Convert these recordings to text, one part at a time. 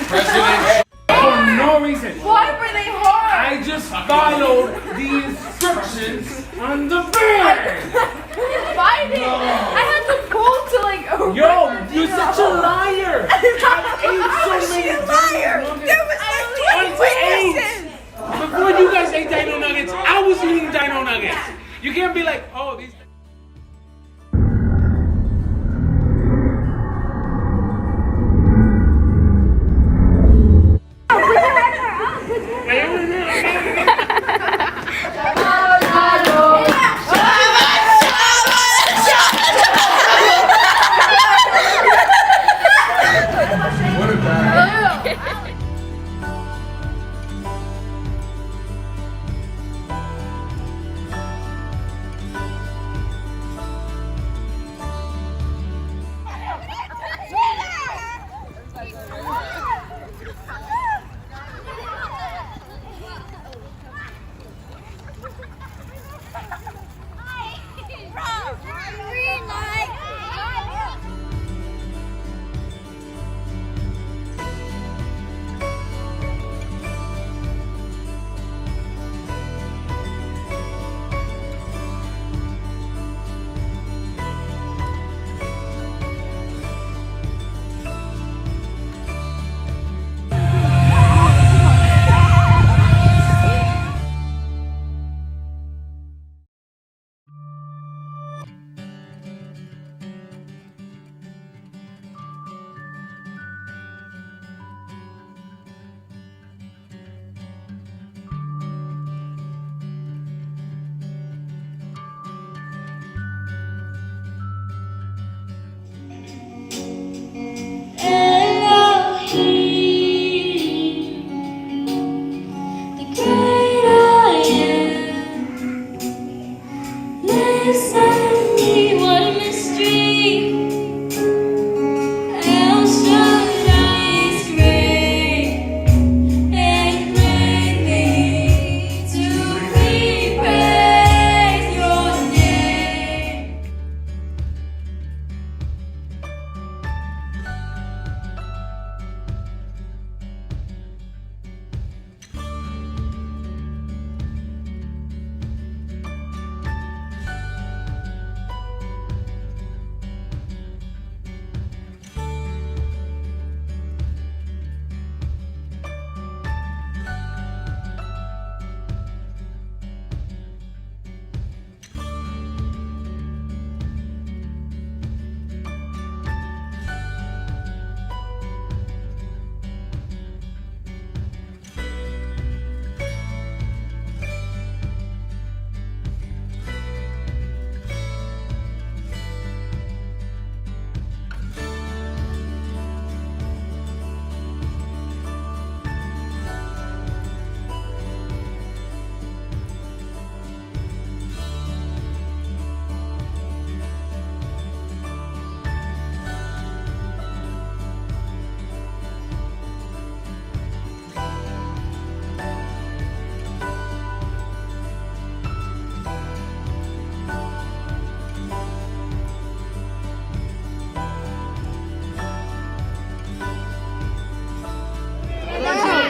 President for no reason. Why were they hard? I just followed the instructions on the bed. Biden! I had to pull to like a Yo, you're such a liar. I ate so many liar. There was like 20 witnesses. Before you guys ate dino nuggets, I was eating dino nuggets. You can't be like, oh, these.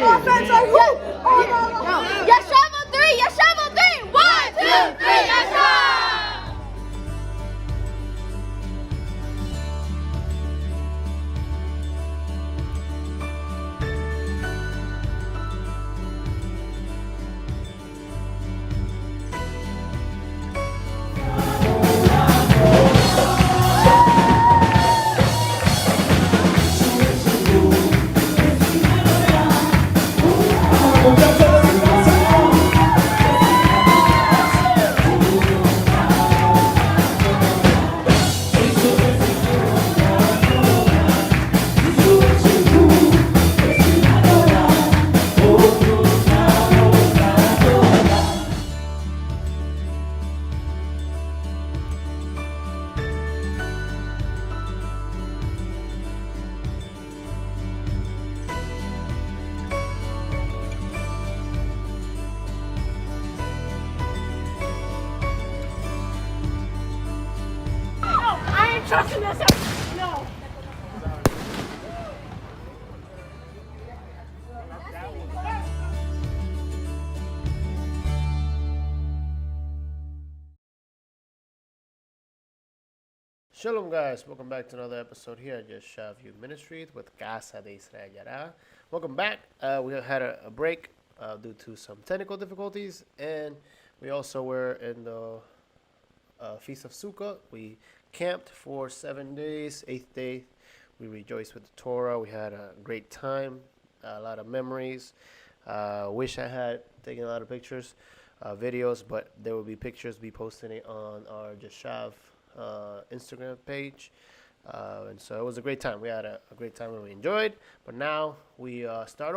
Offense on who? Yeshava 3, Yeshava 3. 1, 2, 3, Yeshava. Trusting us. No. Shalom, guys. Welcome back to another episode here at Just Shav You Ministries with Casa de Israel Yarah. Welcome back. We had a break due to some technical difficulties, and we also were in the Feast of Sukkot. We camped for 7 days. 8th day, we rejoiced with the Torah. We had a great time, a lot of memories. Wish I had taken a lot of pictures, videos, but there will be pictures be posting it on our Just Shav Instagram page, and so it was a great time. We had a great time and we enjoyed, but now we start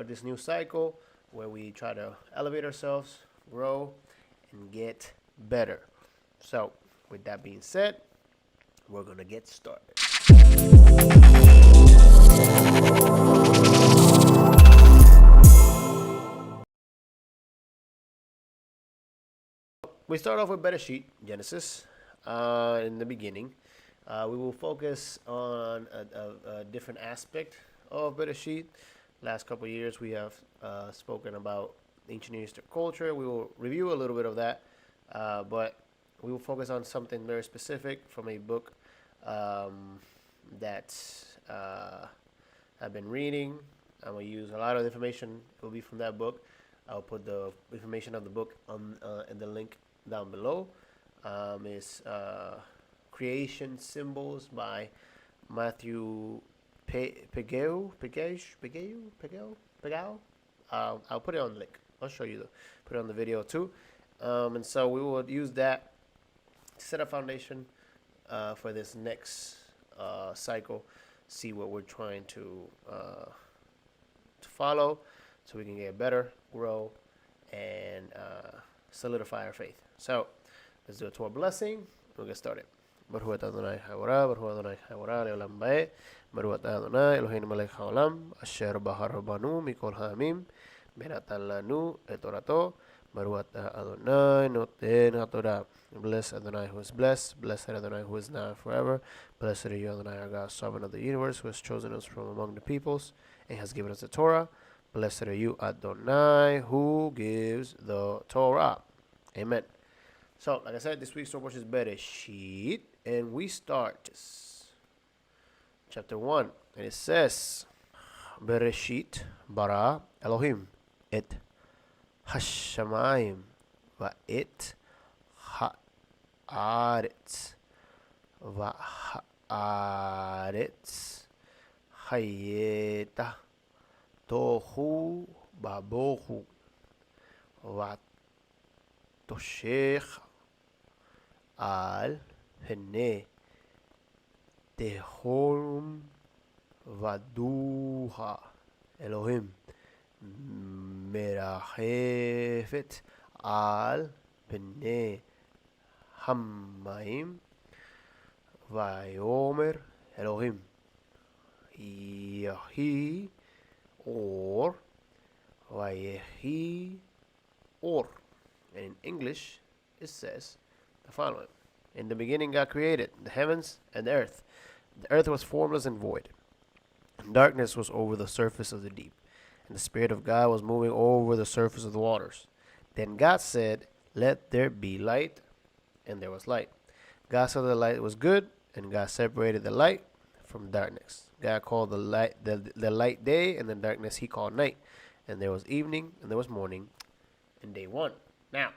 this new cycle where we try to elevate ourselves, grow, and get better. So with that being said, we're gonna get started. We start off with Bereshit, Genesis. In the beginning, we will focus on a different aspect of Bereshit. Last couple of years, we have spoken about ancient Near Eastern culture. We will review a little bit of that, but we will focus on something very specific from a book that I've been reading. I'm going to use a lot of information. It will be from that book. I'll put the information of the book on in the link down below. Is Creation Symbols by Matthew Pagel. I'll put it on the link. I'll show you put it on the video too. And so we will use that to set a foundation for this next cycle. See what we're trying to follow, so we can get better, grow, and solidify our faith. So let's do a Torah blessing. We'll get started. Baruch atah Adonai Hayorah, Baruch Adonai Hayorah le'olam ba'e, Baruch atah Adonai Eloheinu melech haolam, asher bahar banu mikol ha'amim, benatan lanu et Torato, Baruch atah Adonai noten haTorah. Bless Adonai who is blessed, blessed Adonai who is now and forever. Blessed are you, Adonai, our God, sovereign of the universe, who has chosen us from among the peoples and has given us the Torah. Blessed are you, Adonai, who gives the Torah. Amen. So, like I said, this week's Torah is Bereshit, and we start chapter 1, and it says, Bereshit bara Elohim et hashamayim va et haaretz va haaretz hayeta tohu babohu va toshech al pene tehom vaduha Elohim merachefet al pene hamayim vayomer Elohim yahi or vayehi or. And in English, it says the following. In the beginning, God created the heavens and the earth. The earth was formless and void, and darkness was over the surface of the deep, and the Spirit of God was moving over the surface of the waters. Then God said, let there be light, and there was light. God saw that the light was good, and God separated the light from darkness. God called the light day, and the darkness he called night. And there was evening, and there was morning, and day one. Now,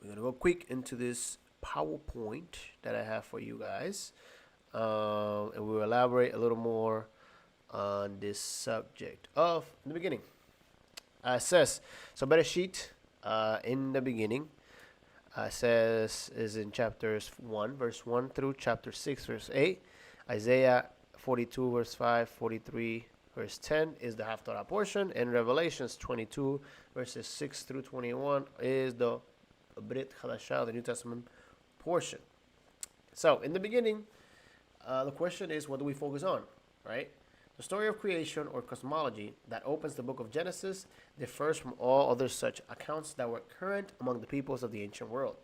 we're going to go quick into this PowerPoint that I have for you guys. And we'll elaborate a little more on this subject of in the beginning. It says, so Bereshit, in the beginning, says, is in chapters 1, verse 1 through chapter 6, verse 8. Isaiah 42, verse 5, 43, verse 10 is the Haftarah portion, and Revelations 22, verses 6 through 21 is the Brit Chadashah, the New Testament portion. So, in the beginning, the question is, what do we focus on, right? The story of creation or cosmology that opens the book of Genesis differs from all other such accounts that were current among the peoples of the ancient world.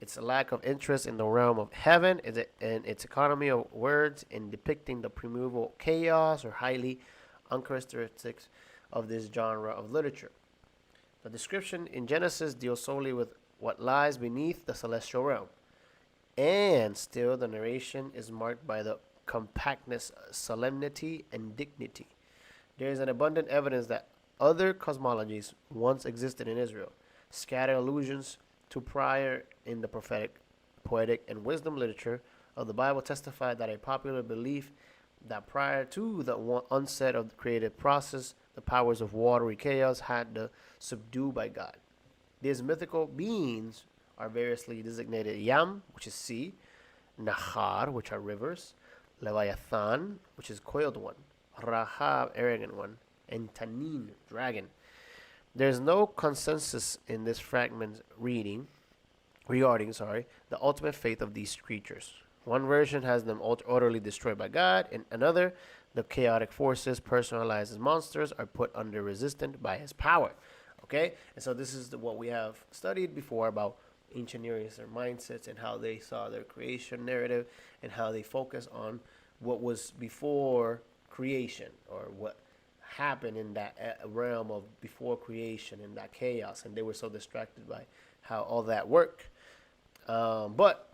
Its lack of interest in the realm of heaven and its economy of words in depicting the primeval chaos or highly uncharacteristics of this genre of literature. The description in Genesis deals solely with what lies beneath the celestial realm. And still, the narration is marked by the compactness, solemnity, and dignity. There is an abundant evidence that other cosmologies once existed in Israel. Scattered allusions to prior in the prophetic, poetic, and wisdom literature of the Bible testify that a popular belief that prior to the onset of the creative process, the powers of watery chaos had been subdued by God. These mythical beings are variously designated Yam, which is sea, Nahar, which are rivers, Leviathan, which is coiled one, Rahab, arrogant one, and Tanin, dragon. There's no consensus in this fragment regarding the ultimate fate of these creatures. One version has them utterly destroyed by God, and another, the chaotic forces personalized as monsters are put under resistance by his power. Okay? And so this is what we have studied before about ancient Near Eastern mindsets and how they saw their creation narrative and how they focus on what was before creation or what happened in that realm of before creation and that chaos, and they were so distracted by how all that worked. But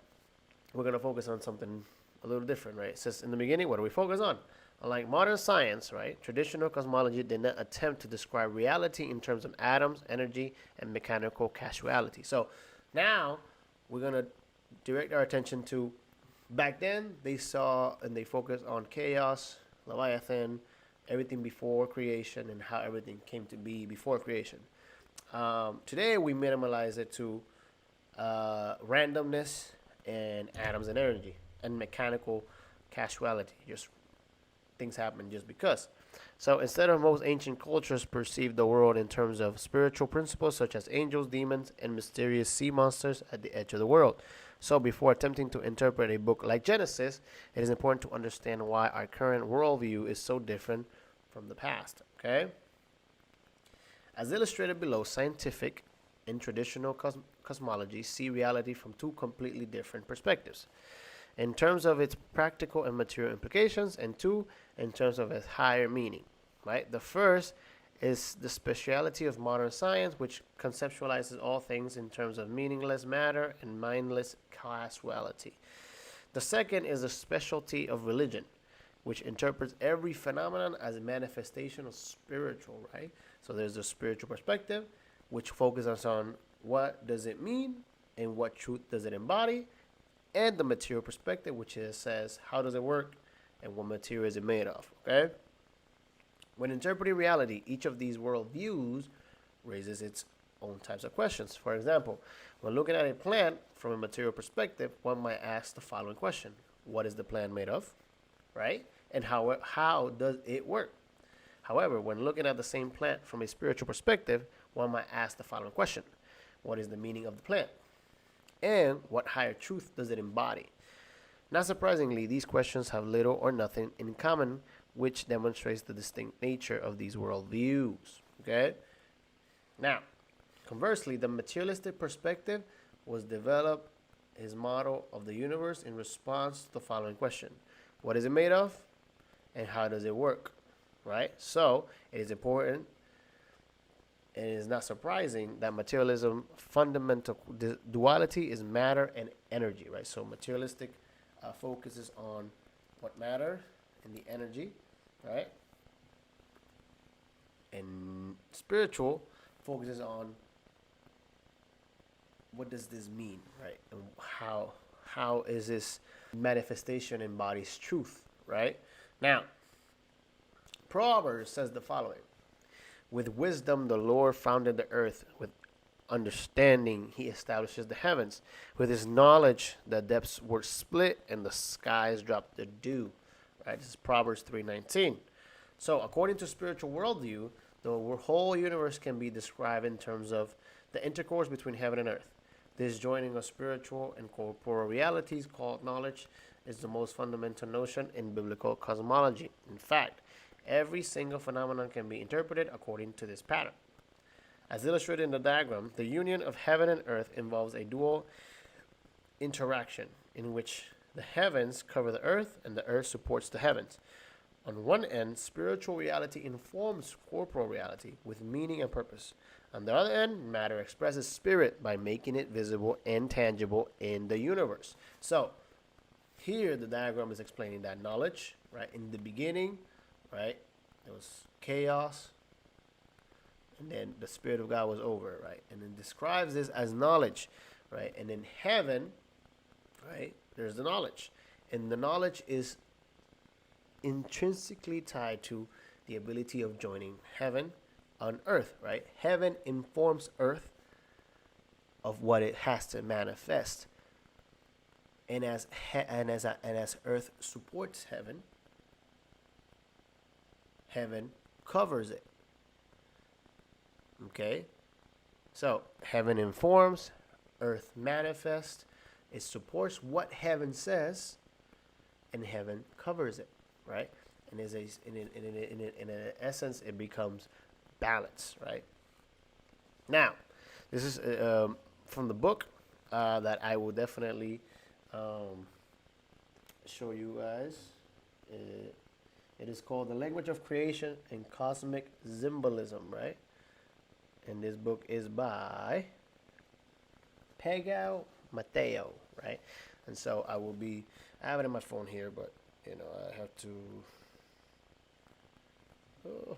we're going to focus on something a little different, right? It says in the beginning, what do we focus on? Unlike modern science, right, traditional cosmology did not attempt to describe reality in terms of atoms, energy, and mechanical causality. So now we're going to direct our attention to back then they saw and they focused on chaos, Leviathan, everything before creation and how everything came to be before creation. Today we minimalize it to randomness and atoms and energy and mechanical causality. Just things happen just because. So instead of most ancient cultures perceived the world in terms of spiritual principles such as angels, demons, and mysterious sea monsters at the edge of the world. So before attempting to interpret a book like Genesis, it is important to understand why our current worldview is so different from the past. Okay? As illustrated below, scientific and traditional cosmology see reality from two completely different perspectives. In terms of its practical and material implications, and two, in terms of its higher meaning. Right? The first is the speciality of modern science, which conceptualizes all things in terms of meaningless matter and mindless causality. The second is the specialty of religion, which interprets every phenomenon as a manifestation of spiritual, right? So there's the spiritual perspective, which focuses on what does it mean and what truth does it embody, and the material perspective, which says how does it work and what material is it made of, okay? When interpreting reality, each of these worldviews raises its own types of questions. For example, when looking at a plant from a material perspective, one might ask the following question: what is the plant made of, right? And how does it work? However, when looking at the same plant from a spiritual perspective, one might ask the following question: what is the meaning of the plant? And what higher truth does it embody? Not surprisingly, these questions have little or nothing in common, which demonstrates the distinct nature of these worldviews. Okay? Now, conversely, the materialistic perspective was developed his model of the universe in response to the following question: what is it made of? And how does it work? Right? So, it is important and it is not surprising that materialism fundamental duality is matter and energy, right? So materialistic focuses on what matter and the energy, right? And spiritual focuses on what does this mean, right? And how is this manifestation embodies truth, right? Now, Proverbs says the following: with wisdom the Lord founded the earth, with understanding he establishes the heavens. With his knowledge the depths were split and the skies dropped the dew. Right? This is Proverbs 3:19. So according to spiritual worldview, the whole universe can be described in terms of the intercourse between heaven and earth. This joining of spiritual and corporeal realities called knowledge is the most fundamental notion in biblical cosmology. In fact, every single phenomenon can be interpreted according to this pattern. As illustrated in the diagram, the union of heaven and earth involves a dual interaction in which the heavens cover the earth and the earth supports the heavens. On one end, spiritual reality informs corporal reality with meaning and purpose. On the other end, matter expresses spirit by making it visible and tangible in the universe. So here the diagram is explaining that knowledge, right? In the beginning, right, there was chaos, and then the Spirit of God was over, right? And then describes this as knowledge, right? And in heaven, right, there's the knowledge. And the knowledge is intrinsically tied to the ability of joining heaven on earth, right? Heaven informs earth of what it has to manifest. And as earth supports heaven, heaven covers it. Okay? So, heaven informs, earth manifests, it supports what heaven says, and heaven covers it, right? And in essence, it becomes balance, right? Now, this is from the book that I will definitely show you guys. It is called The Language of Creation and Cosmic Symbolism, right? And this book is by Pegao Mateo, right? And so I have it on my phone here, but you know, I have to. Oh.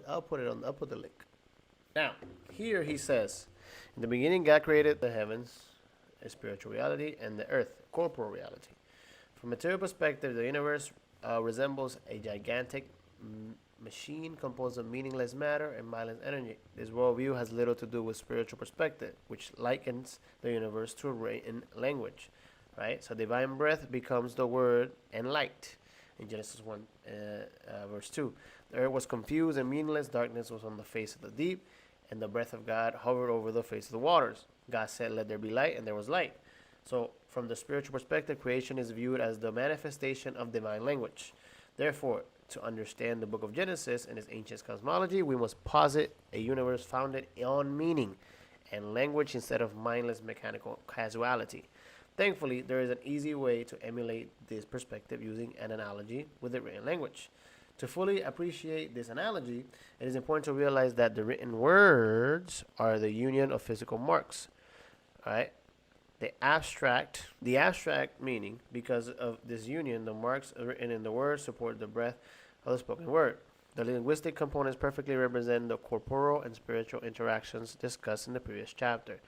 I'll put the link. Now, here he says, in the beginning God created the heavens, a spiritual reality, and the earth, corporal reality. From a material perspective, the universe resembles a gigantic machine composed of meaningless matter and mindless energy. This worldview has little to do with spiritual perspective, which likens the universe to a written language, right? So divine breath becomes the word and light. In Genesis 1, verse 2, the earth was confused and meaningless. Darkness was on the face of the deep, and the breath of God hovered over the face of the waters. God said, "Let there be light," and there was light. So, from the spiritual perspective, creation is viewed as the manifestation of divine language. Therefore, to understand the book of Genesis and its ancient cosmology, we must posit a universe founded on meaning and language instead of mindless mechanical casuality. Thankfully, there is an easy way to emulate this perspective using an analogy with the written language. To fully appreciate this analogy, it is important to realize that the written words are the union of physical marks. All right? The abstract meaning, because of this union, the marks written in the word support the breath of the spoken word. The linguistic components perfectly represent the corporal and spiritual interactions discussed in the previous chapter.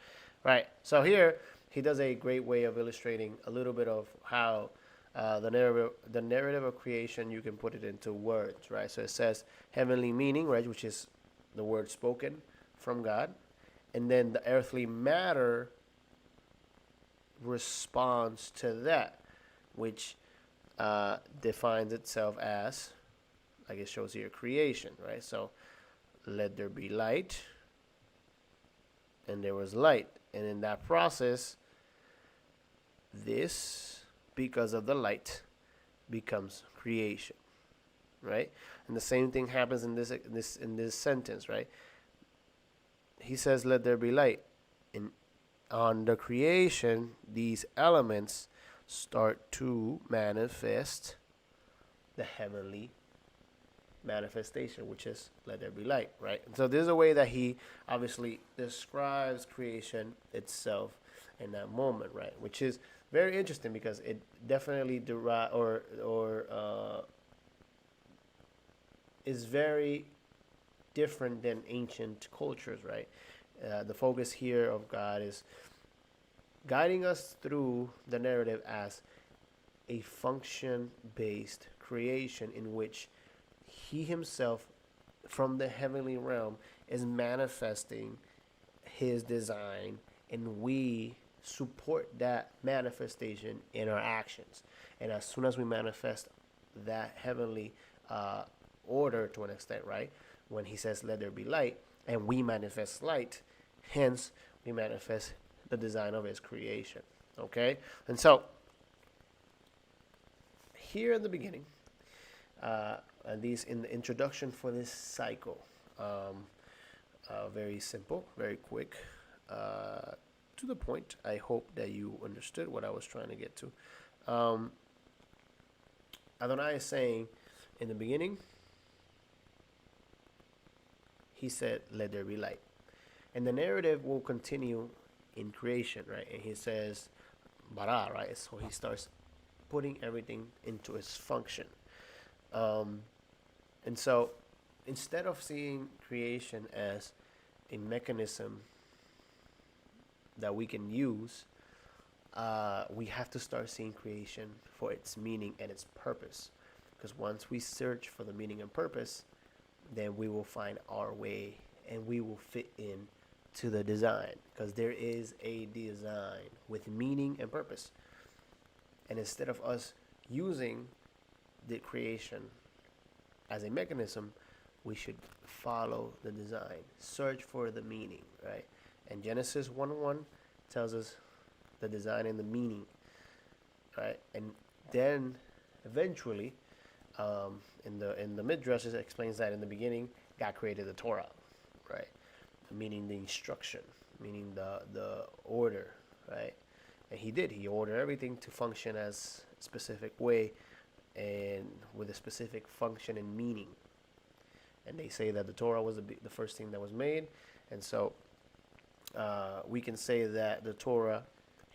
Right. So here he does a great way of illustrating a little bit of how the narrative of creation, you can put it into words, right? So it says heavenly meaning, right, which is the word spoken from God, and then the earthly matter responds to that, which defines itself as, like it shows here, creation, right? So let there be light, and there was light, and in that process, this, because of the light, becomes creation, right? And the same thing happens in this sentence, right? He says, "Let there be light." And on the creation, these elements start to manifest the heavenly manifestation, which is "let there be light," right? And so there's a way that he obviously describes creation itself in that moment, right? Which is very interesting because it definitely is very different than ancient cultures, right? The focus here of God is guiding us through the narrative as a function-based creation in which he himself from the heavenly realm is manifesting his design, and we support that manifestation in our actions. And as soon as we manifest that heavenly order to an extent, right? When he says, "Let there be light," and we manifest light, hence we manifest the design of his creation. Okay? And so here in the beginning, and these in the introduction for this cycle, very simple, very quick, to the point. I hope that you understood what I was trying to get to. Adonai is saying, in the beginning, he said, let there be light. And the narrative will continue in creation, right? And he says, bara, right? So he starts putting everything into its function. And so instead of seeing creation as a mechanism that we can use, we have to start seeing creation for its meaning and its purpose. Because once we search for the meaning and purpose, then we will find our way and we will fit in to the design. Because there is a design with meaning and purpose. And instead of us using the creation as a mechanism, we should follow the design, search for the meaning, right? And Genesis 1:1 tells us the design and the meaning, right? And then eventually, in the Midrash, it explains that in the beginning, God created the Torah, right? Meaning the instruction, meaning the order, right? And he did. He ordered everything to function as a specific way and with a specific function and meaning. And they say that the Torah was the first thing that was made. And so we can say that the Torah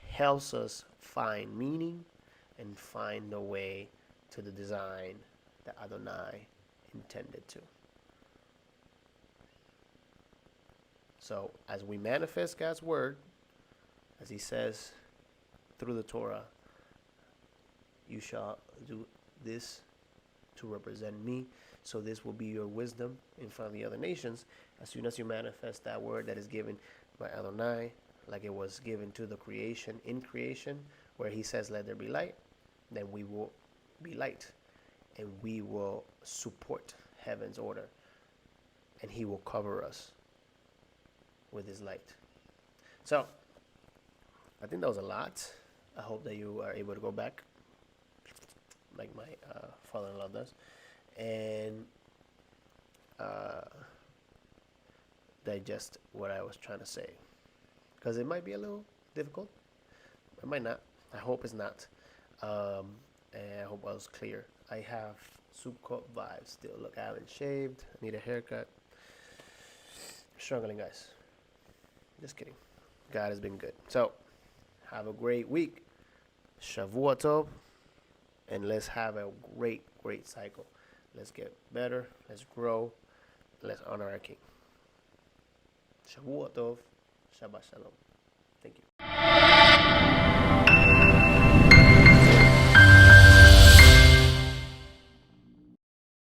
helps us find meaning and find the way to the design that Adonai intended to. So as we manifest God's word, as he says through the Torah, you shall do this to represent me. So this will be your wisdom in front of the other nations. As soon as you manifest that word that is given by Adonai, like it was given to the creation, in creation, where he says, let there be light, then we will be light. And we will support heaven's order. And he will cover us with his light. So, I think that was a lot. I hope that you are able to go back, like my father-in-law does, and digest what I was trying to say. Because it might be a little difficult. It might not. I hope it's not. And I hope I was clear. I have Sukkot vibes still. Look, I haven't shaved. I need a haircut. Struggling, guys. Just kidding. God has been good. So, have a great week. Shavua Tov. And let's have a great, great cycle. Let's get better. Let's grow. Let's honor our King. Shavua Tov. Shabbat Shalom. Thank you.